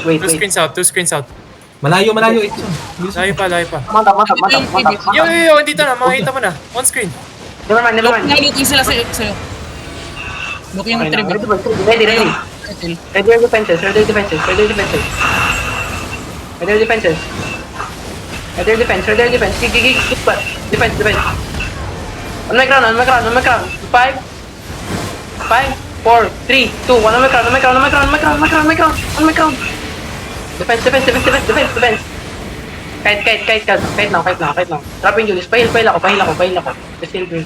Wait, Two screens out, two screens out. Malayo, Edson. Bilis mo. Layo pa. Mata. Yo, dito na, makita mo na. On screen. Never mind. Looking sila sa'yo. Looking yung trip. Ready. Settle. Ready your defenses. Ready your defense. Keep back. Defense. On my ground. 5, 4, 3, 2, 1. On my ground. Defense. Kahit now. Dropping Julius. Pahil ako. Just heal me,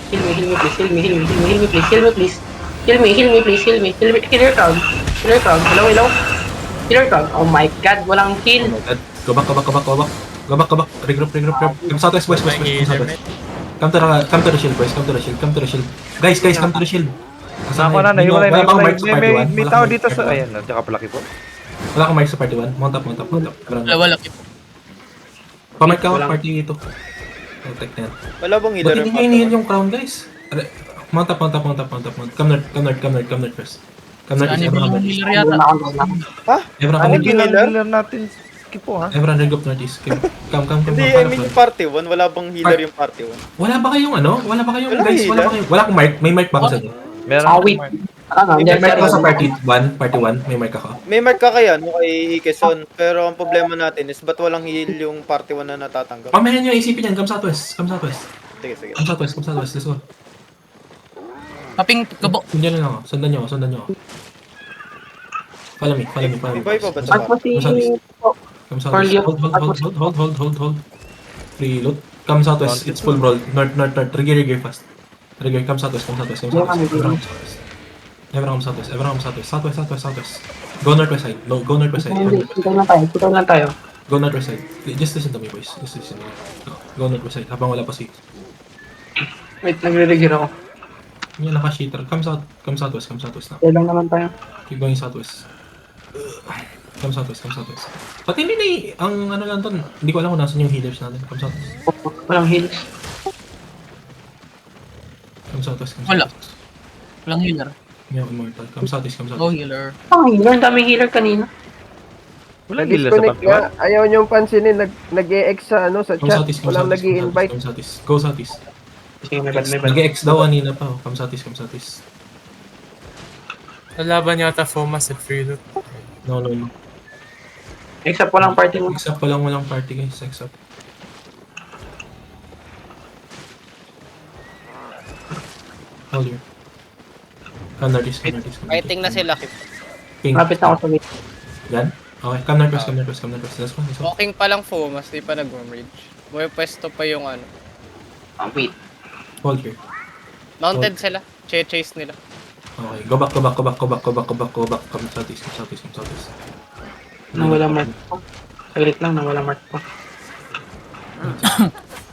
please. Heal me. Heal your crowd. Hello. Heal your crowd. Oh my god, walang heal. Oh my god. Go back. Regroup. Come southwest, west. Come to the shield, boys. Come to the shield. Guys, come to the shield. Ako na, nahiwalay. Wala kang mark sa party 1. May tao dito sa... Ayan, tsaka palaki po. Wala kang mark sa party 1. Mount up. Wala. Pamark ka, party ito. Protect na yan. Wala bang healer Ba't yung hindi nyo inihil yung crown, guys? Mount up. Come north first. Come north is Everyone Ano northeast. healer yata? Ha? Everyone Ano come healer natin? Skip po, ha? Everyone regroup northeast. Come. Hindi, I mean yung party 1. Wala bang healer yung party 1? Wala ba kayong Wala guys? healer. Wala akong mark. May mark ba ako sa inyo? Meron. Wait. May mark ako sa party 1. May mark ako. May mark ka kaya no kay Quezon. Pero ang problema natin is ba't walang heal yung party 1 na natatanggap? Pamahin nyo isipin yan. Come southwest. Sige. Come southwest. Let's go. Kaping kabo. Sundan nyo ako. Follow me. May buhay pa ba sa Ako party? si... Come southwest. Hold. Reload. Come southwest. It's full brawl. North. Trigger fast. Trigger. Come southwest. Everyone come southwest. Go northwest side. Kita lang tayo. Go northwest side. Just listen to me, boys. Go northwest side. Habang wala pa si... Wait, nagre-regear ako. Yan, naka-cheater. Come southwest na. Kaya lang naman tayo. Keep going southwest. Come southwest. Pati hindi na ang ano lang to, hindi ko alam kung nasan yung healers natin. Come southwest. Walang heals. Wala. Walang healer. Yeah, immortal. Come southwest. Go healer. Ang daming healer kanina. Wala healer sa Disconnect party nga. Ayaw niyong pansinin. Nag-e-ex sa Come chat. southeast. Walang nag-i-invite. Come southeast. Go southeast. Sige, may bad. Nag-ex daw kanina pa. Come southeast. Nalaban yata Fomas at Freeloot. No. Except walang party mo. Except walang party guys. Except. Hold here. Come northeast. Fighting na sila. Ping. Lapit na ako sa mid. Yan. Okay. Come northwest. Let's go. Walking pa lang Fomas, di pa nag-merge. Buhay pwesto pa yung ano. Wait. Hold here. Mounted sila. Chase nila. Okay. Go back. Come southeast. Nawala mark ko. Saglit lang, nawala mark ko.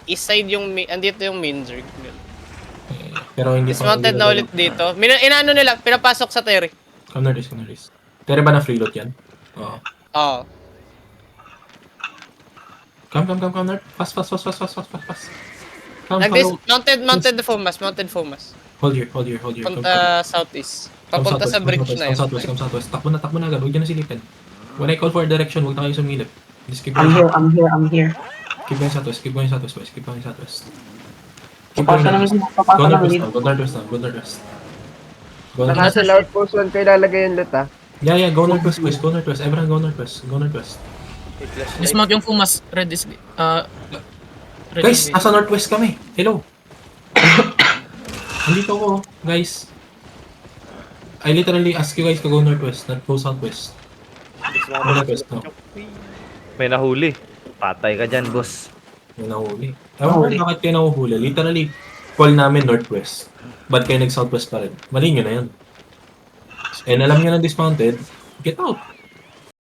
East side yung, andito yung main zerg. Pero hindi Dismounted na ulit dito. Inaano nila, pinapasok sa Terry. Come northeast. Pero ba na freeload yan? Oo. Oo. Come north. Fast. Come, follow. Mounted the Fomas. Hold here. Punta southeast. Papunta sa bridge na yun. Come southwest. Takbo na agad. Huwag nyo na silipin. When I call for direction, huwag na kayo sumilip. Just keep going. I'm here. Keep going southwest, boys. Keep going southwest. Papasa naman Go northwest. Go northwest. Nasa loud post 1 kayo lalagay yung loot, ha? Yeah, go northwest, boys. Go northwest. Everyone go northwest. Dismount yung Fumas. Red is... Red Guys, is- nasa northwest kami. Hello. Andito ako, guys. I literally ask you guys to go northwest, not go southwest. Go northwest, no. May nahuli. Patay ka dyan, boss. Yung nahuli. Ewan ko bakit kayo nahuhuli. Literally, call namin northwest. Ba't kayo nag-southwest pa rin? Mali nyo na yan. And alam nyo na dismounted, get out.